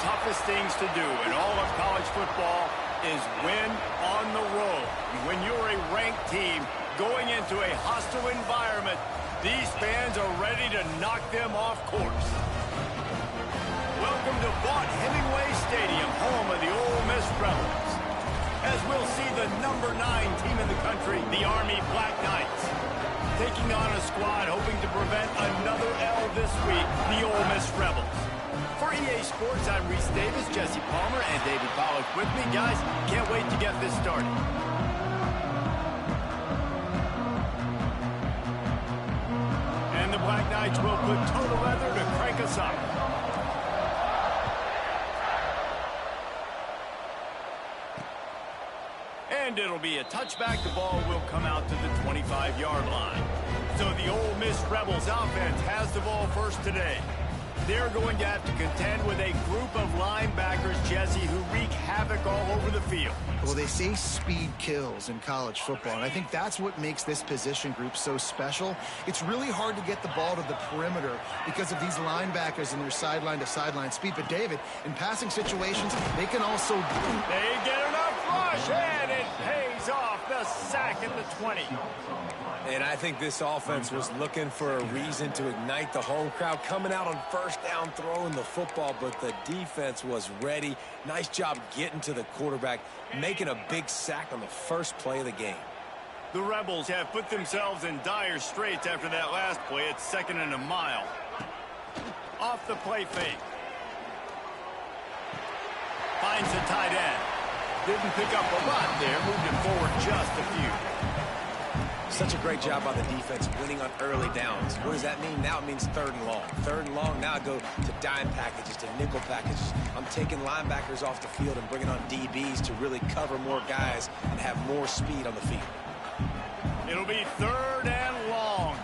toughest things to do in all of college football is win on the road. When you're a ranked team going into a hostile environment, these fans are ready to knock them off course. Welcome to Vaught Hemingway Stadium, home of the Ole Miss Rebels, as we'll see the number 9 team in the country, the Army Black Knights, taking on a squad hoping to prevent another L this week, the Ole Miss Rebels. For EA Sports, I'm Reese Davis, Jesse Palmer, and David Pollack with me. Guys, can't wait to get this started. And the Black Knights will put total leather to crank us up. And it'll be a touchback. The ball will come out to the 25-yard line. So the Ole Miss Rebels offense has the ball first today. They're going to have to contend with a group of linebackers, Jesse, who wreak havoc all over the field. Well, they say speed kills in college football, and I think that's what makes this position group so special. It's really hard to get the ball to the perimeter because of these linebackers and their sideline-to-sideline speed. But, David, in passing situations, they can also... They get enough rush, and it pays off. The sack at the 20. And I think this offense was looking for a reason to ignite the home crowd, coming out on first down, throwing the football, but the defense was ready. Nice job getting to the quarterback, making a big sack on the first play of the game. The Rebels have put themselves in dire straits after that last play. It's 2nd and a mile. Off the play fake. Finds the tight end. Didn't pick up a lot there, moved it forward just a few. Such a great job by the defense winning on early downs. What does that mean? Now it means 3rd and long. 3rd and long, now I go to dime packages, to nickel packages. I'm taking linebackers off the field and bringing on DBs to really cover more guys and have more speed on the field. It'll be 3rd and long.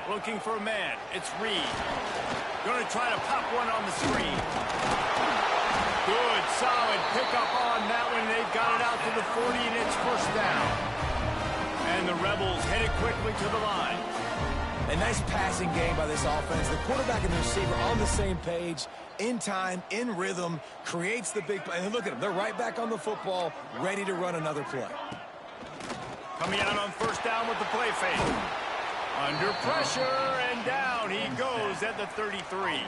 Looking for a man. It's Reed. Going to try to pop one on the screen. Good, solid pickup on that one. They've got it out to the 40, and it's 1st down. And the Rebels headed quickly to the line. A nice passing game by this offense. The quarterback and the receiver on the same page, in time, in rhythm, creates the big play. And look at them. They're right back on the football, ready to run another play. Coming out on 1st down with the play fake. Under pressure, and down he goes at the 33.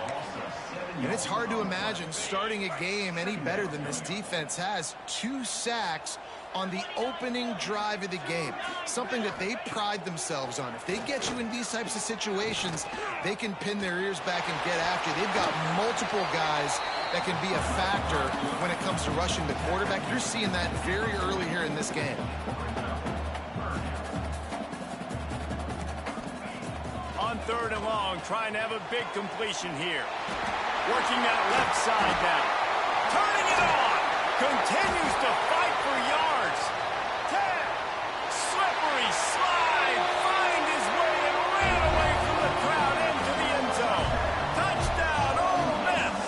And it's hard to imagine starting a game any better than this defense has. 2 sacks on the opening drive of the game. Something that they pride themselves on. If they get you in these types of situations, they can pin their ears back and get after you. They've got multiple guys that can be a factor when it comes to rushing the quarterback. You're seeing that very early here in this game. On 3rd and long, trying to have a big completion here. Working that left side now. Turning it on. Continues to fight for yards. 10. Slippery slide. Find his way and ran away from the crowd into the end zone. Touchdown, Ole Miss.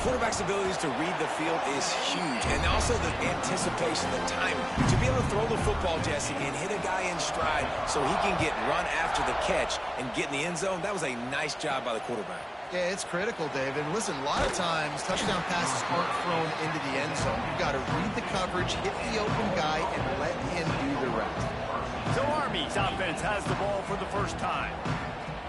Quarterback's abilities to read the field is huge. And also the anticipation, the timing. To be able to throw the football, Jesse, and hit a guy in stride so he can get run after the catch and get in the end zone, that was a nice job by the quarterback. Yeah, it's critical, David. Listen, a lot of times touchdown passes aren't thrown into the end zone. You've got to read the coverage, hit the open guy, and let him do the rest. So Army's offense has the ball for the first time.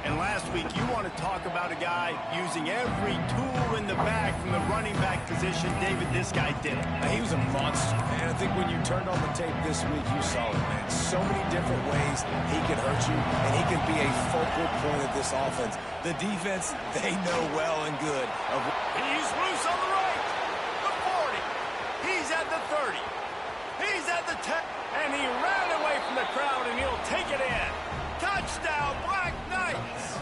And last week, you want to talk about a guy using every tool in the bag from the running back position. David, this guy did it. He was a monster, man. I think when you turned on the tape this week, you saw it, man. So many different ways he can hurt you, and he can be a focal point of this offense. The defense, they know well and good. He's loose on the right. The 40. He's at the 30. He's at the 10. And he ran away from the crowd, and he'll take it in. Touchdown, Black Knights!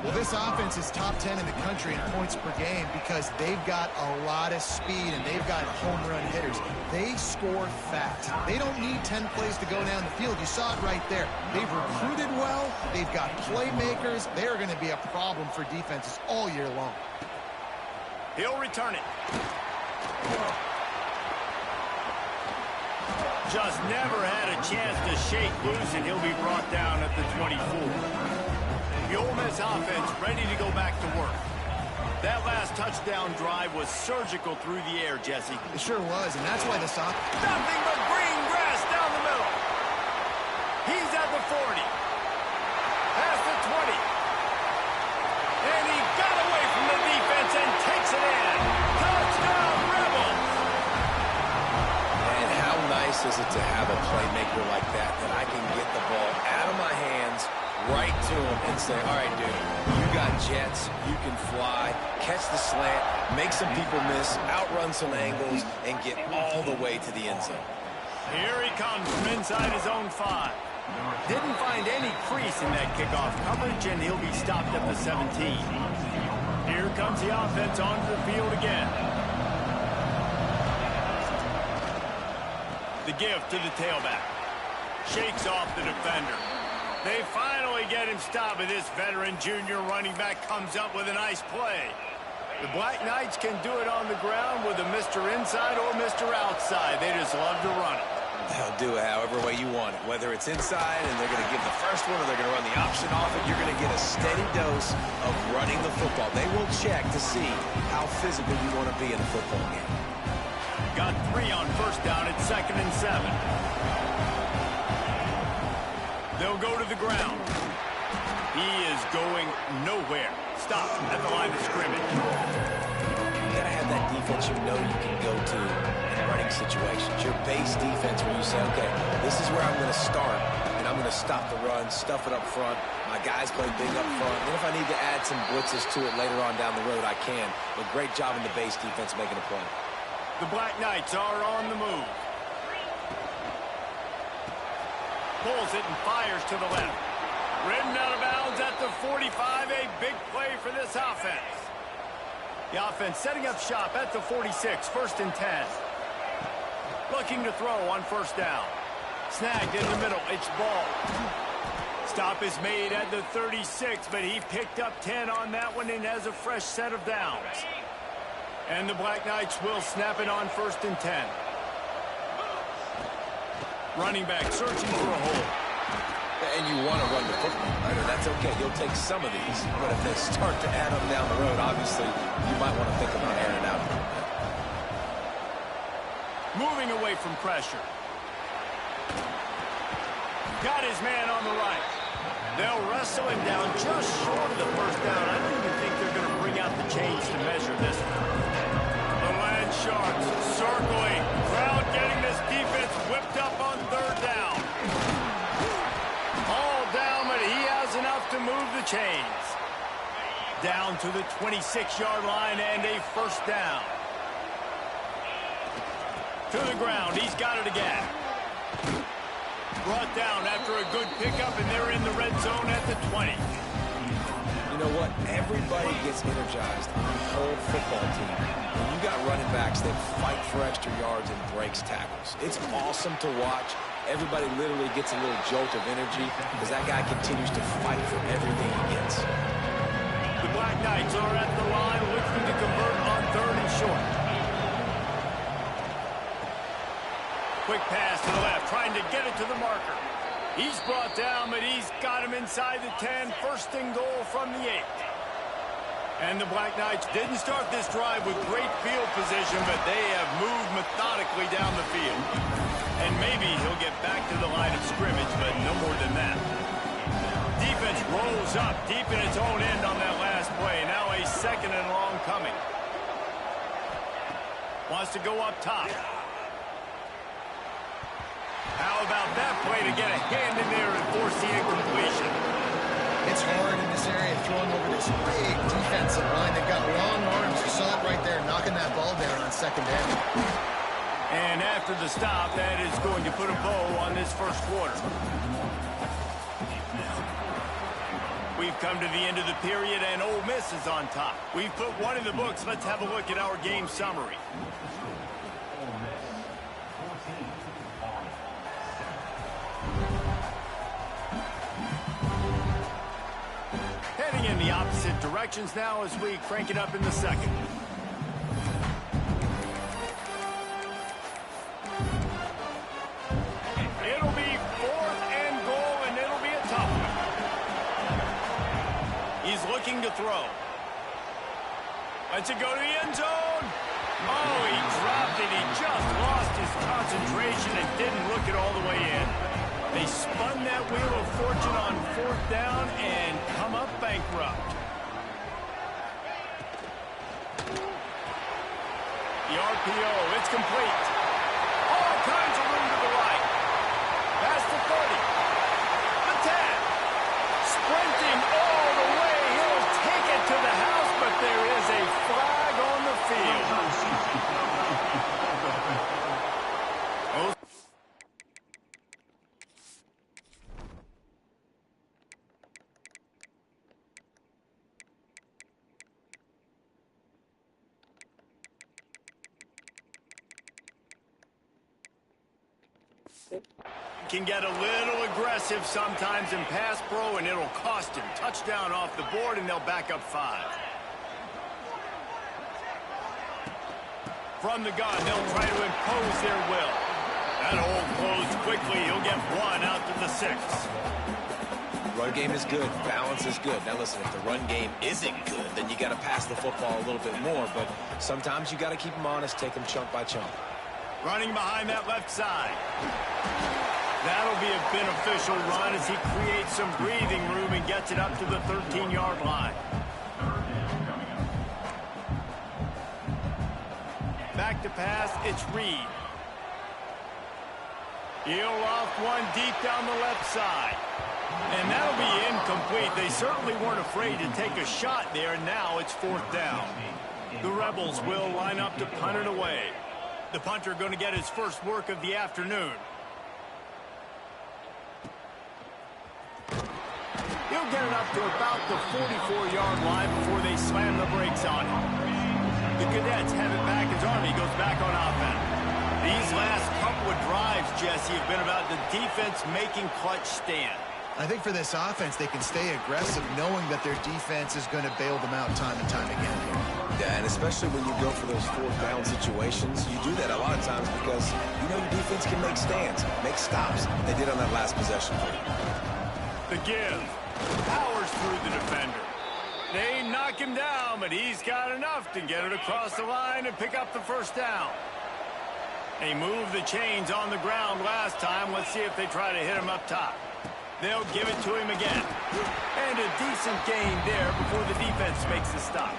Well, this offense is top 10 in the country in points per game because they've got a lot of speed and they've got home run hitters. They score fast. They don't need 10 plays to go down the field. You saw it right there. They've recruited well. They've got playmakers. They're going to be a problem for defenses all year long. He'll return it. Just never had a chance to shake loose, and he'll be brought down at the 24. The Ole Miss offense ready to go back to work. That last touchdown drive was surgical through the air, Jesse. It sure was, and that's why the stop. Nothing but green grass down the middle. He's at the 40. Past the 20. And he got away from the defense and takes it in. Touchdown, Rebels! And how nice is it to have a playmaker like that I can get the ball out of my hands, right to him, and say, all right, dude, you got jets, you can fly, catch the slant, make some people miss, outrun some angles, and get all the way to the end zone. Here he comes from inside his own 5. Didn't find any crease in that kickoff coverage, and he'll be stopped at the 17. Here comes the offense onto the field again. The give to the tailback. Shakes off the defender. They finally get him stopped, but this veteran junior running back comes up with a nice play. The Black Knights can do it on the ground with a Mr. Inside or Mr. Outside. They just love to run it. They'll do it however way you want it. Whether it's inside and they're going to give the first one or they're going to run the option off it, you're going to get a steady dose of running the football. They will check to see how physical you want to be in a football game. Got 3 on first down at 2nd and 7. They'll go to the ground. He is going nowhere. Stop at the line of scrimmage. You got to have that defense you know you can go to in running situations. Your base defense where you say, okay, this is where I'm going to start, and I'm going to stop the run, stuff it up front. My guys play big up front. And if I need to add some blitzes to it later on down the road, I can. But great job in the base defense making a play. The Black Knights are on the move. Pulls it and fires to the left. Ridden out of bounds at the 45. A big play for this offense. The offense setting up shop at the 46. 1st and 10. Looking to throw on first down. Snagged in the middle. It's ball. Stop is made at the 36, but he picked up 10 on that one and has a fresh set of downs. And the Black Knights will snap it on 1st and 10. Running back searching for a hole. And you want to run the football. That's okay. You'll take some of these. But if they start to add them down the road, obviously, you might want to think about airing it out. Moving away from pressure. Got his man on the right. They'll wrestle him down just short of the first down. I don't even think they're going to bring out the chains to measure this one. The Land Sharks circling. Crowd getting this defense whipped up on 3rd down. All down, but he has enough to move the chains. Down to the 26-yard line and a first down. To the ground. He's got it again. Brought down after a good pickup, and they're in the red zone at the 20. You know what? Everybody gets energized on the whole football team. When you got running backs that fight for extra yards and breaks tackles, it's awesome to watch. Everybody literally gets a little jolt of energy because that guy continues to fight for everything he gets. The Black Knights are at the line looking to convert on 3rd and short. Quick pass to the left, trying to get it to the marker. He's brought down, but he's got him inside the 10. 1st and goal from the 8. And the Black Knights didn't start this drive with great field position, but they have moved methodically down the field. And maybe he'll get back to the line of scrimmage, but no more than that. Defense rolls up deep in its own end on that last play. Now a 2nd and long coming. Wants to go up top. How about that play to get a hand in there and force the incompletion? It's hard in this area throwing over this big defensive line. They've got long arms. You saw it right there, knocking that ball down on 2nd down. And after the stop, that is going to put a bow on this first quarter. We've come to the end of the period, and Ole Miss is on top. We've put one in the books. Let's have a look at our game summary. Heading in the opposite directions now as we crank it up in the 2nd. It'll be 4th and goal, and it'll be a tough one. faking to throw. Lets it go to the end zone. Oh, he dropped it. He just lost his concentration and didn't look it all the way in. They spun that wheel of fortune on 4th down and come up bankrupt. The RPO, it's complete. All kinds of room to the right. Past the 30. The 10. Sprinting all the way. He'll take it to the house, but there is a flag on the field. Can get a little aggressive sometimes in pass pro, and it'll cost him. Touchdown off the board, and they'll back up 5. From the gun, they'll try to impose their will. That hole closed quickly. He'll get 1 out to the 6. Run game is good. Balance is good. Now listen, if the run game isn't good, then you got to pass the football a little bit more. But sometimes you got to keep them honest, take them chunk by chunk. Running behind that left side. That'll be a beneficial run as he creates some breathing room and gets it up to the 13-yard line. Back to pass, it's Reed. He'll loft one deep down the left side. And that'll be incomplete. They certainly weren't afraid to take a shot there, and now it's 4th down. The Rebels will line up to punt it away. The punter going to get his first work of the afternoon. He'll get it up to about the 44-yard line before they slam the brakes on him. The Cadets have it back as Army goes back on offense. These last couple of drives, Jesse, have been about the defense making clutch stand. I think for this offense, they can stay aggressive knowing that their defense is going to bail them out time and time again here. Yeah, and especially when you go for those 4th down situations, you do that a lot of times because you know your defense can make stands, make stops. They did on that last possession for you. The give. Powers through the defender. They knock him down, but he's got enough to get it across the line and pick up the 1st down. They moved the chains on the ground last time. Let's see if they try to hit him up top. They'll give it to him again. And a decent gain there before the defense makes the stop.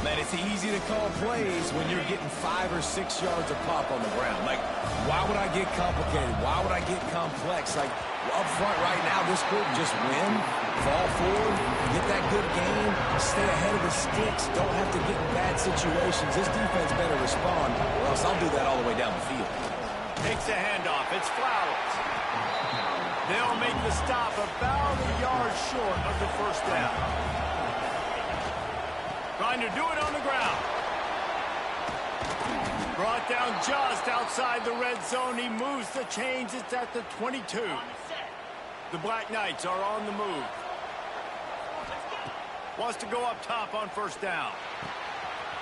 Man, it's easy to call plays when you're getting 5 or 6 yards of pop on the ground. Like, why would I get complicated? Why would I get complex? Like, up front right now, this group just win, fall forward, get that good game, stay ahead of the sticks, don't have to get in bad situations. This defense better respond, or else I'll do that all the way down the field. Takes a handoff. It's Flowers. They'll make the stop about a yard short of the 1st down. Trying to do it on the ground. Brought down just outside the red zone. He moves the chains. It's at the 22. The Black Knights are on the move. Wants to go up top on 1st down.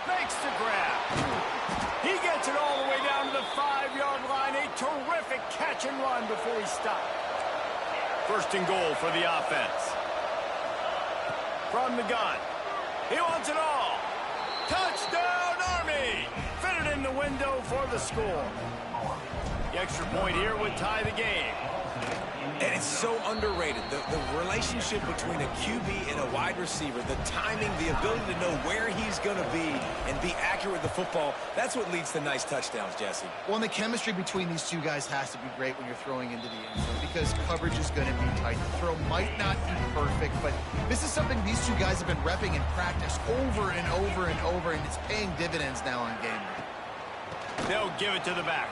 Makes the grab. He gets it all the way down to the 5-yard line. A terrific catch and run before he stopped. 1st and goal for the offense. From the gun. He wants it all. Touchdown, Army! Fitted in the window for the score. The extra point here would tie the game. And it's so underrated. The relationship between a QB and a wide receiver, the timing, the ability to know where he's going to be and be accurate with the football, that's what leads to nice touchdowns, Jesse. Well, and the chemistry between these two guys has to be great when you're throwing into the end zone because coverage is going to be tight. The throw might not be perfect, but this is something these two guys have been repping in practice over and over and over, and it's paying dividends now on game day. They'll give it to the back.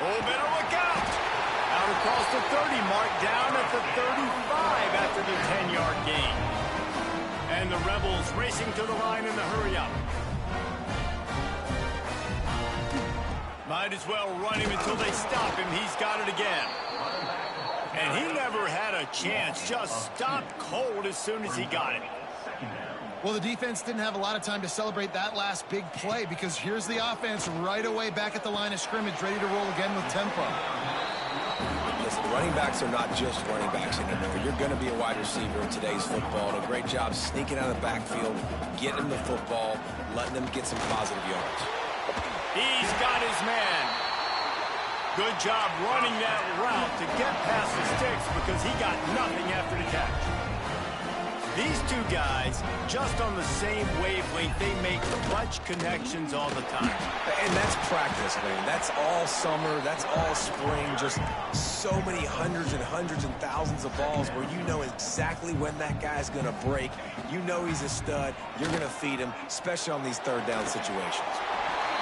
Oh, better look out! Out across the 30 mark, down at the 35 after the 10-yard gain. And the Rebels racing to the line in the hurry-up. Might as well run him until they stop him. He's got it again. And he never had a chance. Just stopped cold as soon as he got it. Well, the defense didn't have a lot of time to celebrate that last big play because here's the offense right away back at the line of scrimmage, ready to roll again with tempo. Listen, running backs are not just running backs anymore. You're going to be a wide receiver in today's football. And a great job sneaking out of the backfield, getting them the football, letting them get some positive yards. He's got his man. Good job running that route to get past the sticks because he got nothing after the catch. These two guys, just on the same wavelength, they make clutch connections all the time. And that's practice, man. That's all summer. That's all spring. Just so many hundreds and thousands of balls where you know exactly when that guy's going to break. You know he's a stud. You're going to feed him, especially on these third down situations.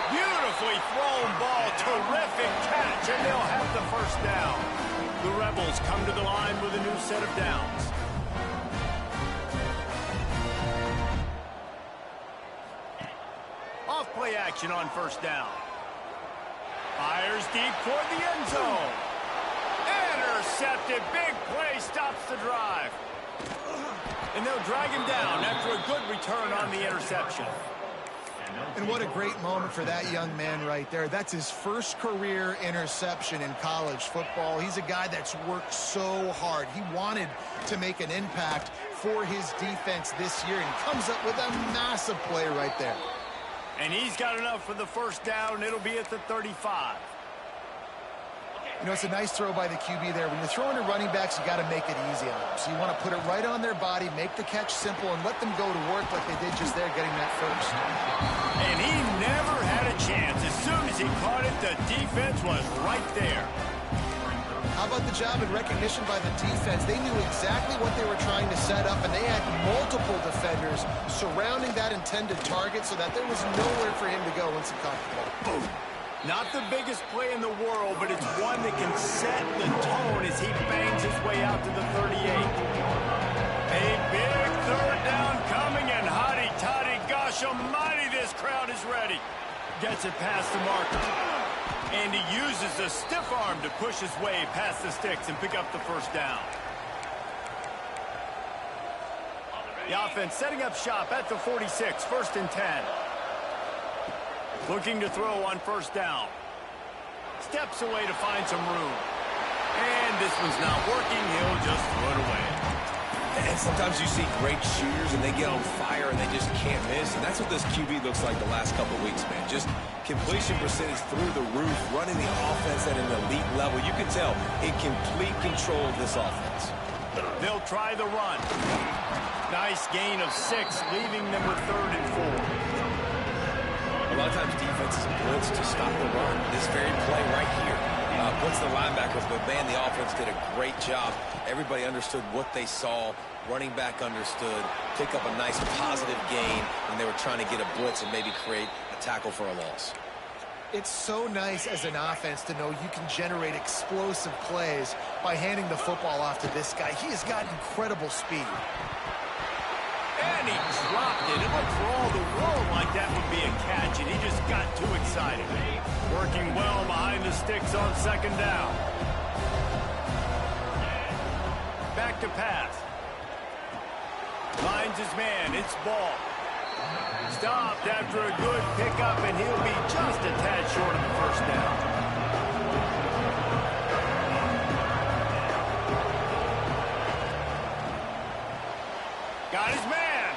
Beautifully thrown ball. Terrific catch, and they'll have the first down. The Rebels come to the line with a new set of downs. Off-play action on first down. Fires deep toward the end zone. Intercepted. Big play stops the drive. And they'll drag him down after a good return on the interception. And what a great moment for that young man right there. That's his first career interception in college football. He's a guy that's worked so hard. He wanted to make an impact for his defense this year and comes up with a massive play right there. And he's got enough for the first down. It'll be at the 35. You know, it's a nice throw by the QB there. When you're throwing to running backs, you got to make it easy on them. So you want to put it right on their body, make the catch simple, and let them go to work like they did just there, getting that first. And he never had a chance. As soon as he caught it, the defense was right there. How about the job and recognition by the defense? They knew exactly what they were trying to set up, and they had multiple defenders surrounding that intended target so that there was nowhere for him to go once he caught the ball. Boom. Not the biggest play in the world, but it's one that can set the tone as he bangs his way out to the 38. A big third down coming, and hotty-toddy, gosh almighty, this crowd is ready. Gets it past the marker. And he uses the stiff arm to push his way past the sticks and pick up the first down. The offense setting up shop at the 46, 1st and 10. Looking to throw on first down. Steps away to find some room. And this one's not working. He'll just throw it away. And sometimes you see great shooters and they get on fire and they just can't miss. And that's what this QB looks like the last couple of weeks, man. Just completion percentage through the roof, running the offense at an elite level. You can tell in complete control of this offense. They'll try the run. Nice gain of 6, leaving them with 3rd and 4. A lot of times defenses blitz to stop the run. This very play right here puts the linebackers, but man, the offense did a great job. Everybody understood what they saw. Running back understood. Pick up a nice positive gain when they were trying to get a blitz and maybe create a tackle for a loss. It's so nice as an offense to know you can generate explosive plays by handing the football off to this guy. He has got incredible speed. And he dropped it. It looked for all the world like that would be a catch, and he just got too excited. Working well behind the sticks on 2nd down. Back to pass. Finds his man. It's ball. Stopped after a good pickup, and he'll be just a tad short of the first down. Got his man.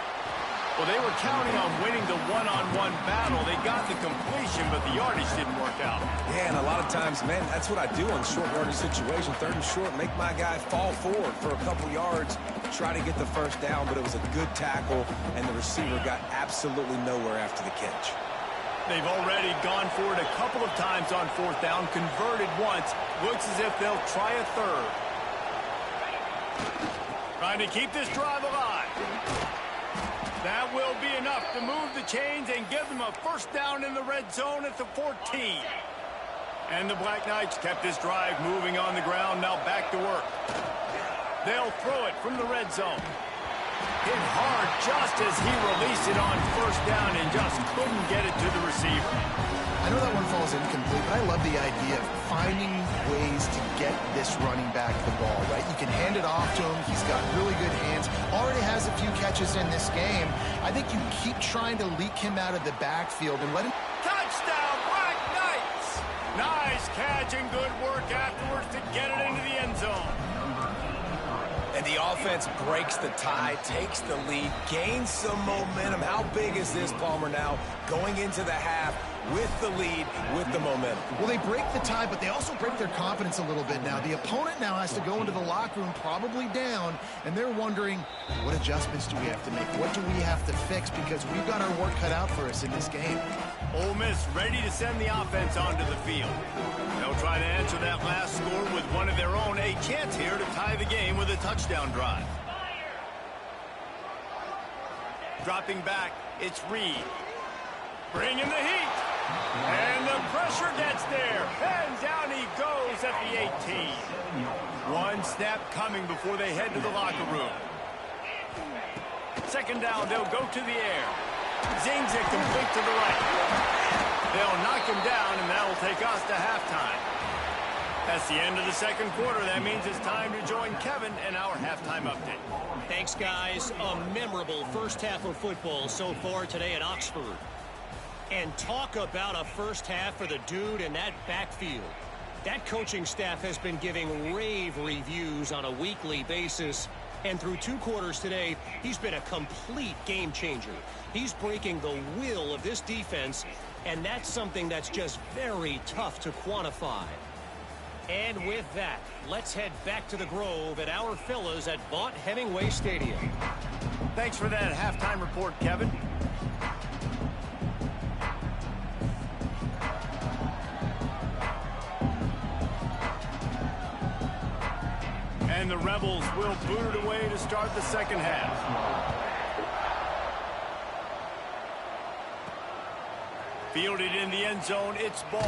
Well, they were counting on winning the one-on-one battle. They got the completion, but the yardage didn't work out. Yeah, and a lot of times, man, that's what I do on short yardage situation. 3rd and short, make my guy fall forward for a couple yards, try to get the first down, but it was a good tackle, and the receiver got absolutely nowhere after the catch. They've already gone for it a couple of times on 4th down, converted once. Looks as if they'll try a 3rd. Trying to keep this drive alive. That will be enough to move the chains and give them a first down in the red zone at the 14. And the Black Knights kept this drive moving on the ground. Now back to work. They'll throw it from the red zone. Hit hard just as he released it on first down and just couldn't get it to the receiver. I know that one falls incomplete, but I love the idea of finding ways to get this running back the ball, right? You can hand it off to him. He's got really good hands. Already has a few catches in this game. I think you keep trying to leak him out of the backfield and let him... Touchdown, Black Knights! Nice catch and good work afterwards to get it into the end zone. And the offense breaks the tie, takes the lead, gains some momentum. How big is this, Palmer, now going into the half with the lead, with the momentum? Well, they break the tie, but they also break their confidence a little bit now. The opponent now has to go into the locker room probably down, and they're wondering, what adjustments do we have to make? What do we have to fix? Because we've got our work cut out for us in this game. Ole Miss ready to send the offense onto the field. They'll try to answer that last score with one of their own. A chance here to tie the game with a touchdown drive. Dropping back, it's Reed. Bringing the heat. And the pressure gets there. And down he goes at the 18. One snap coming before they head to the locker room. Second down, they'll go to the air. Zings it complete to the right. They'll knock him down, and that'll take us to halftime. That's the end of the second quarter. That means it's time to join Kevin in our halftime update. Thanks, guys. A memorable first half of football so far today at Oxford. And talk about a first half for the dude in that backfield. That coaching staff has been giving rave reviews on a weekly basis. And through 2 quarters today, he's been a complete game changer. He's breaking the will of this defense, and that's something that's just very tough to quantify. And with that, let's head back to the Grove at our fellas at Vaught Hemingway Stadium. Thanks for that halftime report, Kevin. And the Rebels will boot it away to start the second half. Fielded in the end zone, it's ball.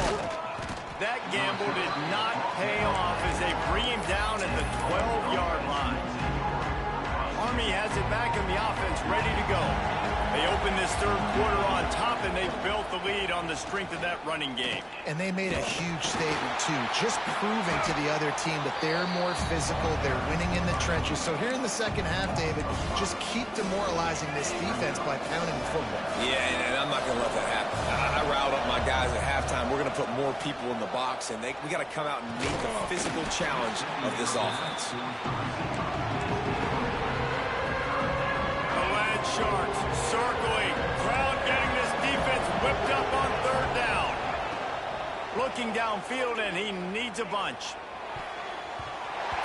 That gamble did not pay off as they bring him down at the 12-yard line. Army has it back in the offense, ready to go. They open this third quarter on top, and they've built the lead on the strength of that running game. And they made a huge statement, too, just proving to the other team that they're more physical, they're winning in the trenches. So here in the second half, David, just keep demoralizing this defense by pounding the football. Yeah, and I'm not going to let that happen. I riled up my guys at halftime. We're going to put more people in the box, and we got to come out and meet the physical challenge of this offense. Sharks circling. Crowd getting this defense whipped up on third down. Looking downfield, and he needs a bunch.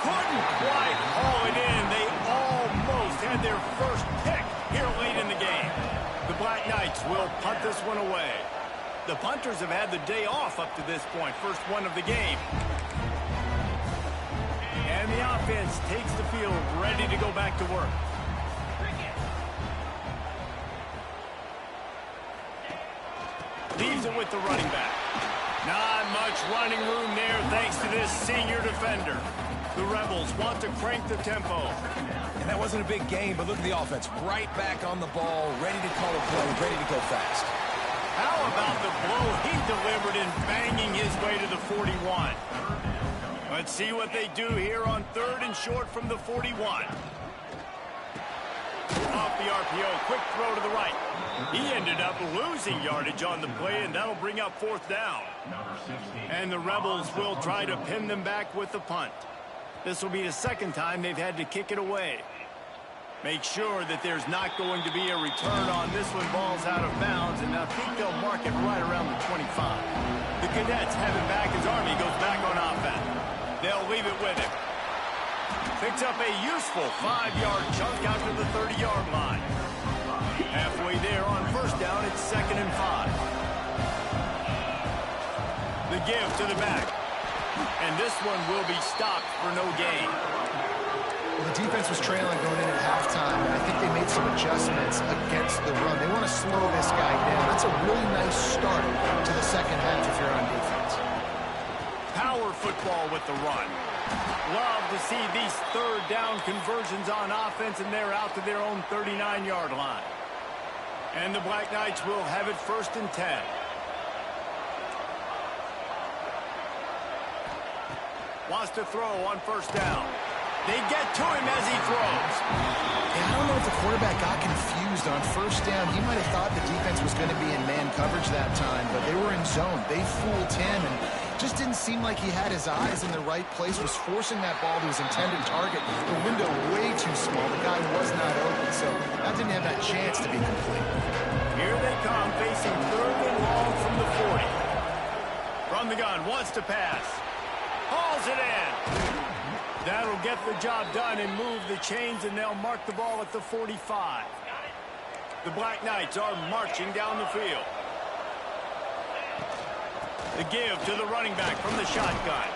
Couldn't quite haul it in. They almost had their first pick here late in the game. The Black Knights will punt this one away. The punters have had the day off up to this point. First one of the game. And the offense takes the field, ready to go back to work. Leaves it with the running back. Not much running room there thanks to this senior defender. The Rebels want to crank the tempo. And that wasn't a big game, but look at the offense. Right back on the ball, ready to call a play, ready to go fast. How about the blow he delivered in banging his way to the 41? Let's see what they do here on third and short from the 41. Off the RPO, quick throw to the right. He ended up losing yardage on the play, and that'll bring up fourth down. And the Rebels will try to pin them back with the punt. This will be the second time they've had to kick it away. Make sure that there's not going to be a return on this one. Ball's out of bounds, and I think they'll mark it right around the 25. The Cadets have it back as Army goes back on offense. They'll leave it with him. Picks up a useful 5-yard chunk out to the 30-yard line. Halfway there on first down, it's 2nd and 5. The give to the back. And this one will be stopped for no gain. Well, the defense was trailing going in at halftime, and I think they made some adjustments against the run. They want to slow this guy down. That's a really nice start to the second half if you're on defense. Power football with the run. Love to see these third down conversions on offense, and they're out to their own 39-yard line. And the Black Knights will have it 1st and 10. Wants to throw on first down. They get to him as he throws. Yeah, I don't know if the quarterback got confused on first down. He might have thought the defense was going to be in man coverage that time, but they were in zone. They fooled him, and just didn't seem like he had his eyes in the right place, was forcing that ball to his intended target. The window way too small. The guy was not open, so that didn't have that chance to be complete. Here they come, facing 3rd and long from the 40. From the gun, wants to pass. Hauls it in. That'll get the job done and move the chains, and they'll mark the ball at the 45. The Black Knights are marching down the field. The give to the running back from the shotgun.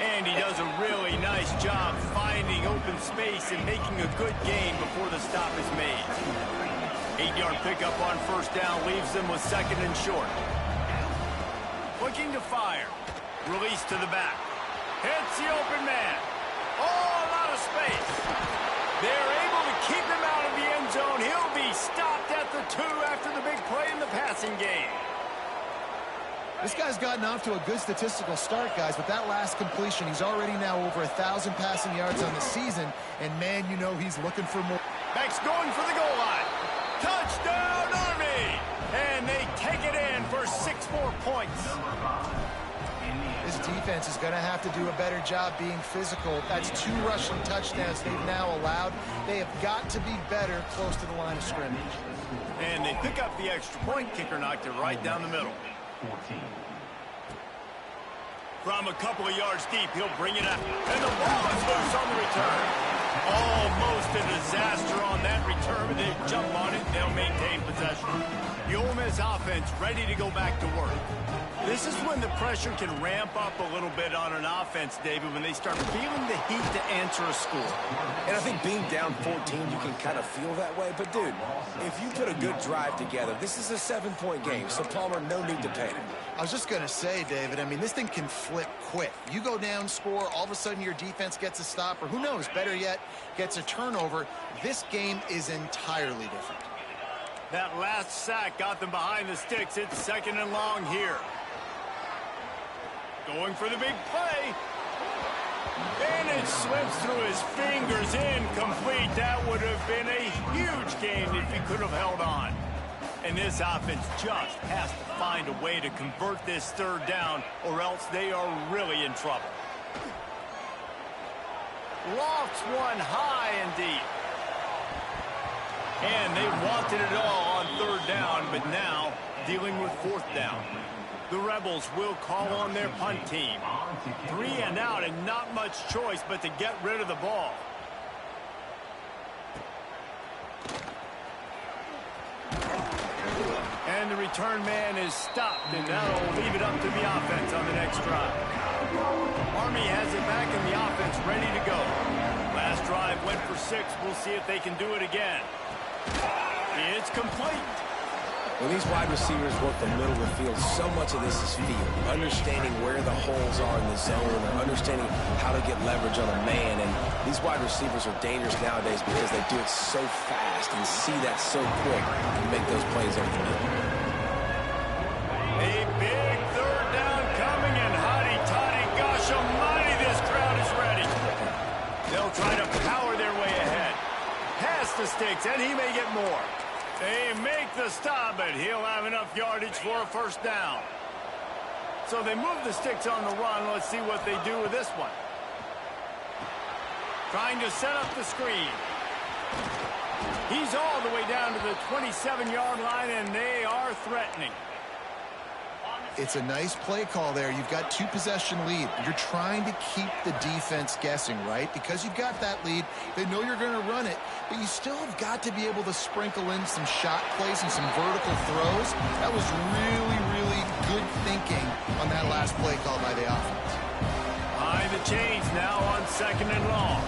And he does a really nice job finding open space and making a good gain before the stop is made. 8-yard pickup on 1st down leaves them with 2nd and short. Looking to fire. Release to the back. Hits the open man. Oh, a lot of space. They're able to keep him out of the end zone. He'll be stopped at the 2 after the big play in the passing game. This guy's gotten off to a good statistical start, guys, but that last completion, he's already now over 1,000 passing yards on the season, and man, you know he's looking for more. Back's going for the goal line. Touchdown, Army! And they take it in for 6 more points. This defense is going to have to do a better job being physical. That's 2 rushing touchdowns they've now allowed. They have got to be better close to the line of scrimmage. And they pick up the extra point. Kicker knocked it right down the middle. From a couple of yards deep, he'll bring it up. And the ball is loose on the return. Almost a disaster on that return, but they jump on it. They'll maintain possession. The Ole Miss offense ready to go back to work. This is when the pressure can ramp up a little bit on an offense, David, when they start feeling the heat to answer a score. And I think being down 14, you can kind of feel that way. But, dude, if you put a good drive together, this is a 7-point game, so Palmer, no need to panic. I was just going to say, David, I mean, this thing can flip quick. You go down, score, all of a sudden your defense gets a stop, or who knows, better yet, gets a turnover. This game is entirely different. That last sack got them behind the sticks. It's 2nd and long here. Going for the big play. And it slips through his fingers, incomplete. That would have been a huge gain if he could have held on. And this offense just has to find a way to convert this 3rd down, or else they are really in trouble. Lofts one high and deep. And they wanted it all on 3rd down, but now dealing with 4th down. The Rebels will call on their punt team. 3 and out, and not much choice but to get rid of the ball. And the return man is stopped, and that'll leave it up to the offense on the next drive. Army has it back in the offense, ready to go. Last drive went for 6. We'll see if they can do it again. It's complete. When these wide receivers work the middle of the field, so much of this is feel. Understanding where the holes are in the zone, or understanding how to get leverage on a man. And these wide receivers are dangerous nowadays because they do it so fast and see that so quick and make those plays over the middle. A big 3rd down coming, and hotty-toddy, gosh almighty, this crowd is ready. They'll try to power their way ahead. Past the sticks, and he may get more. They make the stop, but he'll have enough yardage for a 1st down. So they move the sticks on the run. Let's see what they do with this one. Trying to set up the screen. He's all the way down to the 27-yard line, and they are threatening. It's a nice play call there. You've got 2-possession lead. You're trying to keep the defense guessing, right? Because you've got that lead, they know you're going to run it, but you still have got to be able to sprinkle in some shot plays and some vertical throws. That was really, really good thinking on that last play call by the offense. Behind the chains now on 2nd and long.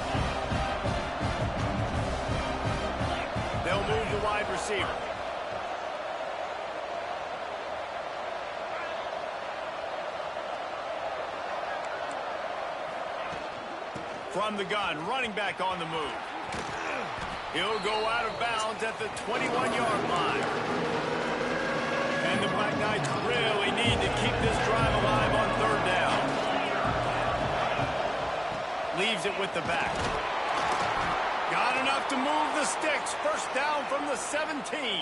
They'll move the wide receiver. From the gun, running back on the move. He'll go out of bounds at the 21-yard line. And the Black Knights really need to keep this drive alive on 3rd down. Leaves it with the back. Got enough to move the sticks. 1st down from the 17.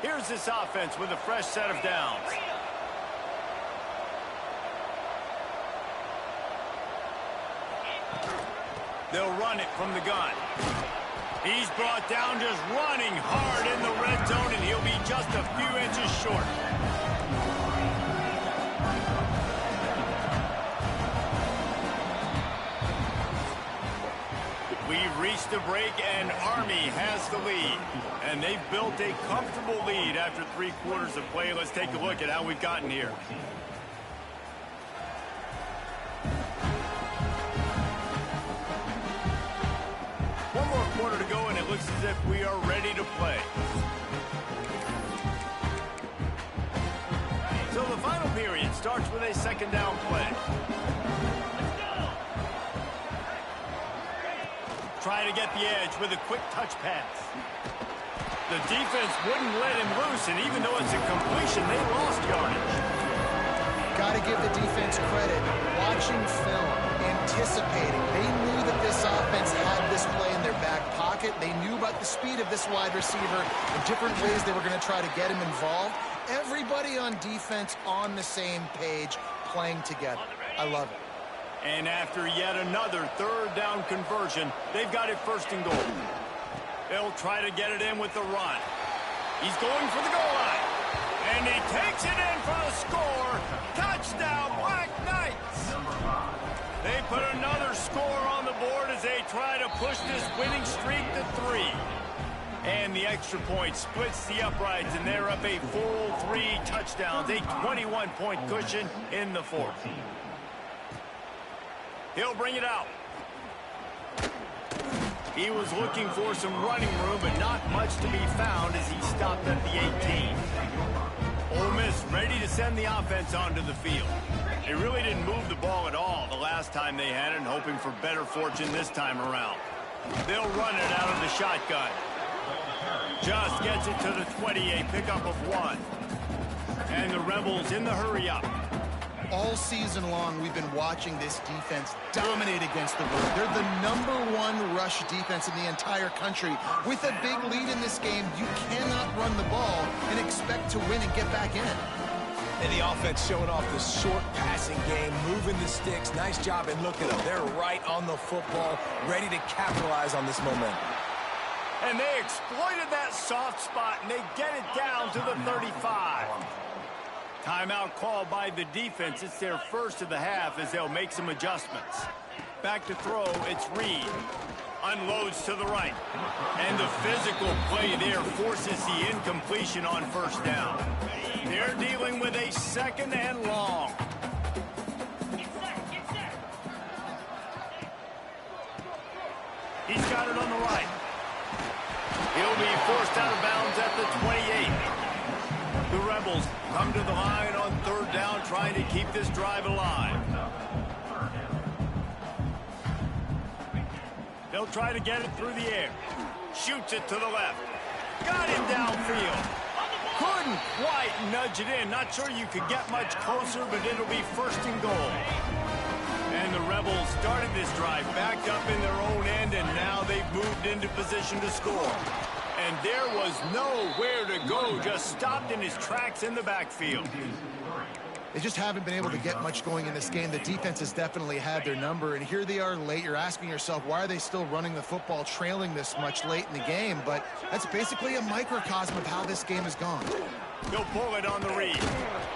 Here's this offense with a fresh set of downs. They'll run it from the gun. He's brought down just running hard in the red zone, and he'll be just a few inches short. We've reached the break, and Army has the lead. And they've built a comfortable lead after 3 quarters of play. Let's take a look at how we've gotten here. One more quarter to go, and it looks as if we are ready to play. So the final period starts with a second down play. Trying to get the edge with a quick touch pass. The defense wouldn't let him loose, and even though it's a completion, they lost yardage. Got to give the defense credit. Watching film, anticipating. They knew that this offense had this play in their back pocket. They knew about the speed of this wide receiver and different ways they were going to try to get him involved. Everybody on defense on the same page, playing together. I love it. And after yet another third down conversion, they've got it first and goal. They'll try to get it in with the run. He's going for the goal line. And he takes it in for the score. Touchdown, Black Knights. They put another score on the board as they try to push this winning streak to 3. And the extra point splits the uprights, and they're up a full 3 touchdowns, a 21-point cushion in the fourth. He'll bring it out. He was looking for some running room, but not much to be found as he stopped at the 18. Ole Miss ready to send the offense onto the field. They really didn't move the ball at all the last time they had it, and hoping for better fortune this time around. They'll run it out of the shotgun. Just gets it to the 20, a pickup of 1. And the Rebels in the hurry-up. All season long, we've been watching this defense dominate against the run. They're the #1 rush defense in the entire country. With a big lead in this game, you cannot run the ball and expect to win and get back in. And the offense showing off the short passing game, moving the sticks. Nice job, and look at them. They're right on the football, ready to capitalize on this momentum. And they exploited that soft spot, and they get it down to the 35. Timeout called by the defense. It's their first of the half as they'll make some adjustments. Back to throw, it's Reed. Unloads to the right. And the physical play there forces the incompletion on first down. They're dealing with a second and long. He's got it on the right. He'll be forced out of bounds at the 28. The Rebels come to the line on third down, trying to keep this drive alive. They'll try to get it through the air. Shoots it to the left. Got him downfield. Couldn't quite nudge it in. Not sure you could get much closer, but it'll be first and goal. And the Rebels started this drive backed up in their own end, and now they've moved into position to score. And there was nowhere to go, just stopped in his tracks in the backfield. They just haven't been able to get much going in this game. The defense has definitely had their number, and here they are late. You're asking yourself, why are they still running the football, trailing this much late in the game? But that's basically a microcosm of how this game has gone. He'll pull it on the read.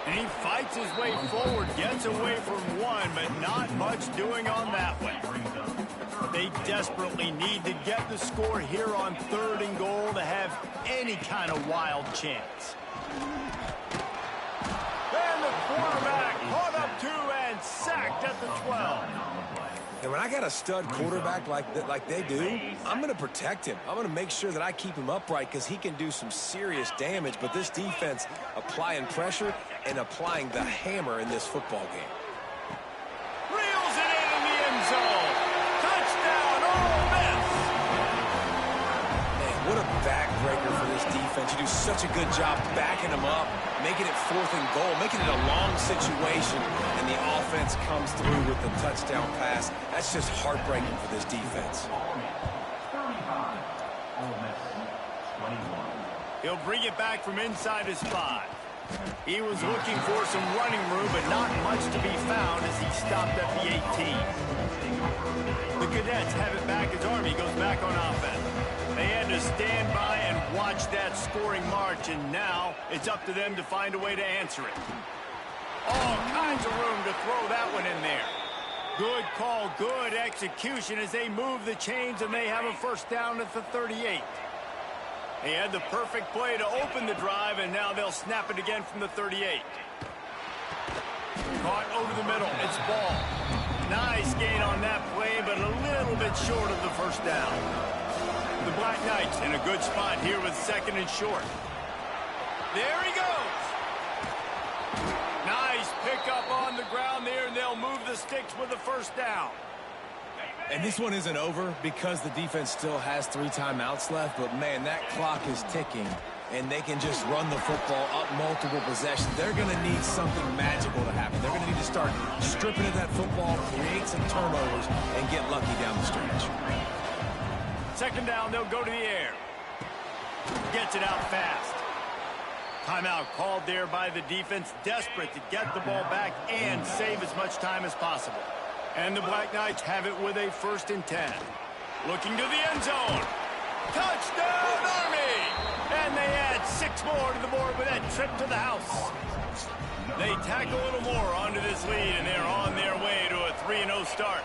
And he fights his way forward, gets away from one, but not much doing on that one. They desperately need to get the score here on third and goal to have any kind of wild chance. And the quarterback caught up to and sacked at the 12. And when I got a stud quarterback like they do, I'm going to protect him. I'm going to make sure that I keep him upright because he can do some serious damage. But this defense applying pressure and applying the hammer in this football game. Reels it in the end zone. Touchdown, Ole Miss. Man, what a backbreaker for this defense. You do such a good job backing them up, making it fourth and goal, making it a long situation, and the offense comes through with the touchdown pass. That's just heartbreaking for this defense. He'll bring it back from inside his 5. He was looking for some running room, but not much to be found as he stopped at the 18. The Cadets have it back as Army goes back on offense. They had to stand by and watch that scoring march, and now it's up to them to find a way to answer it. All kinds of room to throw that one in there. Good call, good execution as they move the chains, and they have a first down at the 38. They had the perfect play to open the drive, and now they'll snap it again from the 38. Caught over the middle. It's ball. Nice gain on that play, but a little bit short of the first down. The Black Knights in a good spot here with second and short. There he goes. Nice pickup on the ground there, and they'll move the sticks with the first down. And this one isn't over because the defense still has 3 timeouts left, but man, that clock is ticking, and they can just run the football up multiple possessions. They're going to need something magical to happen. They're going to need to start stripping at that football, create some turnovers, and get lucky down the stretch. Second down, they'll go to the air. Gets it out fast. Timeout called there by the defense, desperate to get the ball back and save as much time as possible. And the Black Knights have it with a 1st and 10. Looking to the end zone. Touchdown, Army! And they add 6 more to the board with that trip to the house. They tack a little more onto this lead, and they're on their way to a 3-0 start.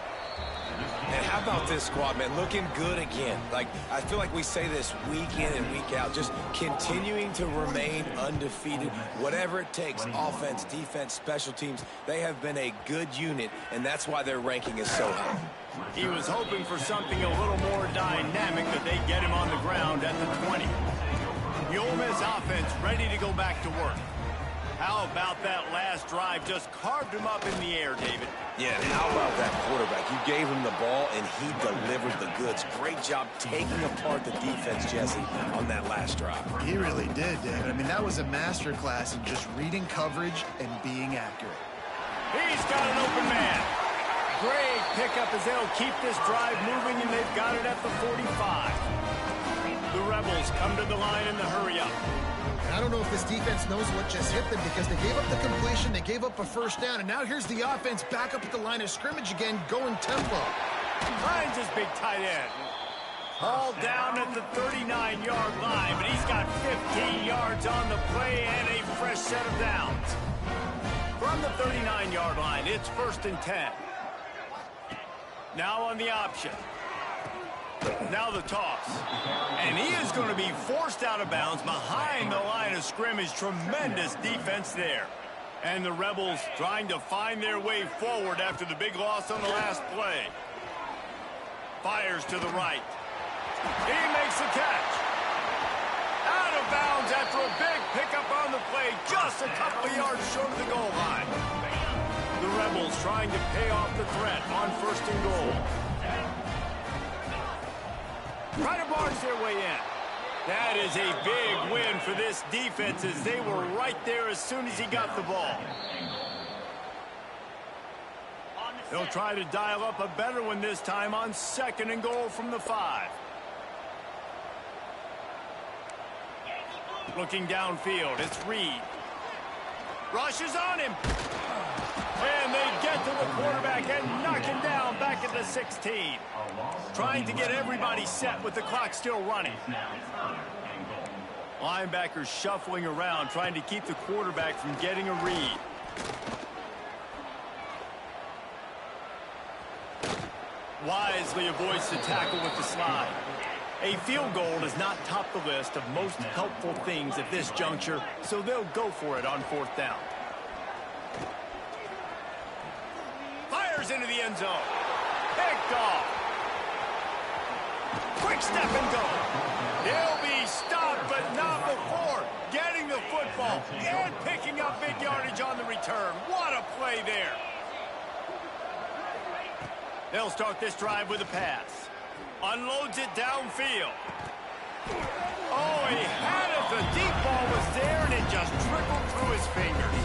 And how about this squad, man? Looking good again. Like, I feel like we say this week in and week out, just continuing to remain undefeated. Whatever it takes, offense, defense, special teams, they have been a good unit, and that's why their ranking is so high. He was hoping for something a little more dynamic, but they get him on the ground at the 20. The Ole Miss offense ready to go back to work. How about that last drive? Just carved him up in the air, David. Yeah, and how about that quarterback? You gave him the ball, and he delivered the goods. Great job taking apart the defense, Jesse, on that last drive. He really did, David. I mean, that was a masterclass in just reading coverage and being accurate. He's got an open man. Great pickup as they'll keep this drive moving, and they've got it at the 45. The Rebels come to the line in the hurry-up. I don't know if this defense knows what just hit them because they gave up the completion, they gave up a first down, and now here's the offense back up at the line of scrimmage again, going tempo. Finds his big tight end. All down at the 39-yard line, but he's got 15 yards on the play and a fresh set of downs. From the 39-yard line, it's 1st and 10. Now on the option. Now the toss. And he is going to be forced out of bounds behind the line of scrimmage. Tremendous defense there. And the Rebels trying to find their way forward after the big loss on the last play. Fires to the right. He makes the catch. Out of bounds after a big pickup on the play. Just a couple of yards short of the goal line. The Rebels trying to pay off the threat on 1st and goal. Trying to barge their way in. That is a big win for this defense as they were right there as soon as he got the ball. They'll try to dial up a better one this time on 2nd and goal from the 5. Looking downfield, it's Reed. Rushes on him. And they get to the quarterback and knock him down back at the 16. Trying to get everybody set with the clock still running. Linebackers shuffling around, trying to keep the quarterback from getting a read. Wisely avoids the tackle with the slide. A field goal does not top the list of most helpful things at this juncture, so they'll go for it on 4th down. Fires into the end zone. Picked off. Quick step and go. He'll be stopped, but not before getting the football and picking up big yardage on the return. What a play there. They'll start this drive with a pass. Unloads it downfield. Oh, he had it. The deep ball was there, and it just trickled through his fingers.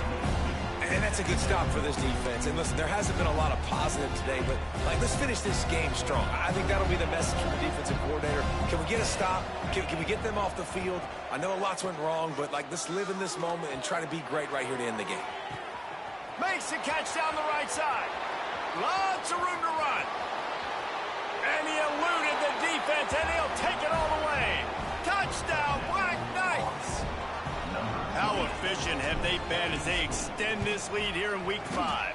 And that's a good stop for this defense. And listen, there hasn't been a lot of positive today, but let's finish this game strong. I think that'll be the message from the defensive coordinator. Can we get a stop? Can we get them off the field? I know a lot's went wrong, but let's live in this moment and try to be great right here to end the game. Makes the catch down the right side. Lots of room to run. And he eluded the defense, and he'll take it all the way. Touchdown, Black Knights. How efficient have they been as they extend this lead here in Week 5?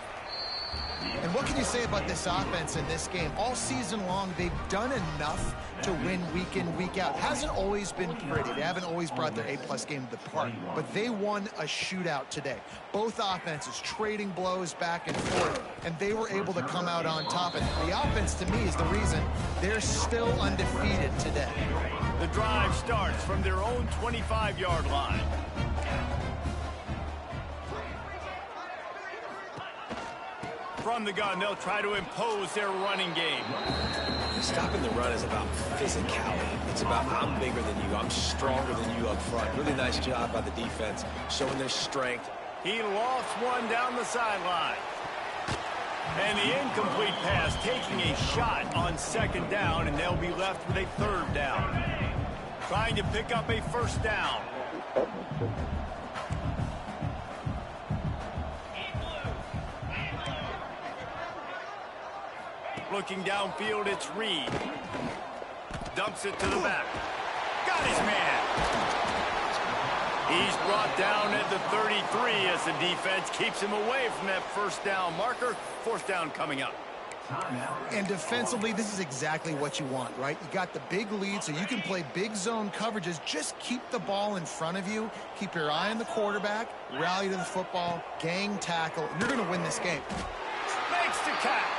And what can you say about this offense in this game? All season long, they've done enough to win week in, week out. Hasn't always been pretty. They haven't always brought their A-plus game to the park. But they won a shootout today. Both offenses trading blows back and forth, and they were able to come out on top. And the offense, to me, is the reason they're still undefeated today. The drive starts from their own 25-yard line. From the gun, they'll try to impose their running game. Stopping the run is about physicality. It's about I'm bigger than you, I'm stronger than you up front. Really nice job by the defense, showing their strength. He lost one down the sideline. And the incomplete pass taking a shot on second down, and they'll be left with a third down. Trying to pick up a first down. Looking downfield, it's Reed. Dumps it to the back. Got his man. He's brought down at the 33 as the defense keeps him away from that first down marker. Fourth down coming up. And defensively, this is exactly what you want, right? You got the big lead, so you can play big zone coverages. Just keep the ball in front of you. Keep your eye on the quarterback. Rally to the football. Gang tackle. And you're going to win this game. Makes the catch.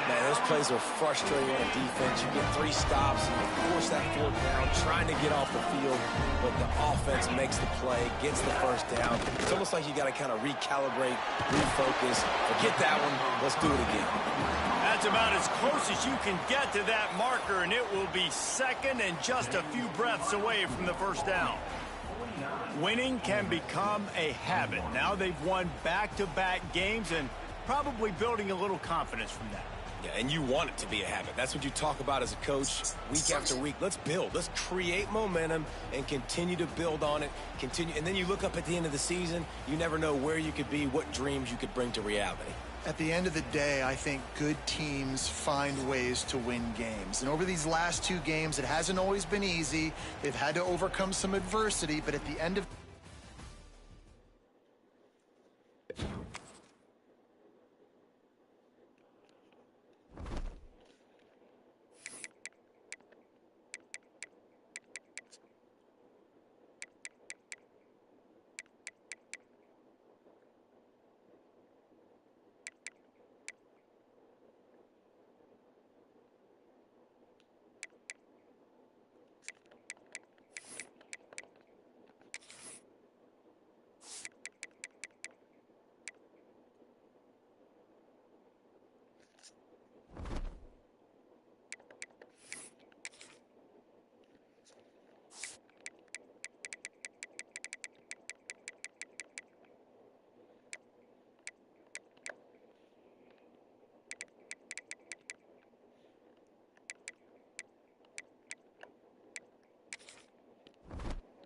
Man, those plays are frustrating on defense. You get 3 stops, and you force that fourth down, trying to get off the field, but the offense makes the play, gets the first down. It's almost like you got to kind of recalibrate, refocus. Forget that one. Let's do it again. That's about as close as you can get to that marker, and it will be second and just a few breaths away from the first down. Winning can become a habit. Now they've won back-to-back games and probably building a little confidence from that. Yeah, and you want it to be a habit. That's what you talk about as a coach week after week. Let's build. Let's create momentum and continue to build on it. And then you look up at the end of the season, you never know where you could be, what dreams you could bring to reality. At the end of the day, I think good teams find ways to win games. And over these last 2 games, it hasn't always been easy. They've had to overcome some adversity, but at the end of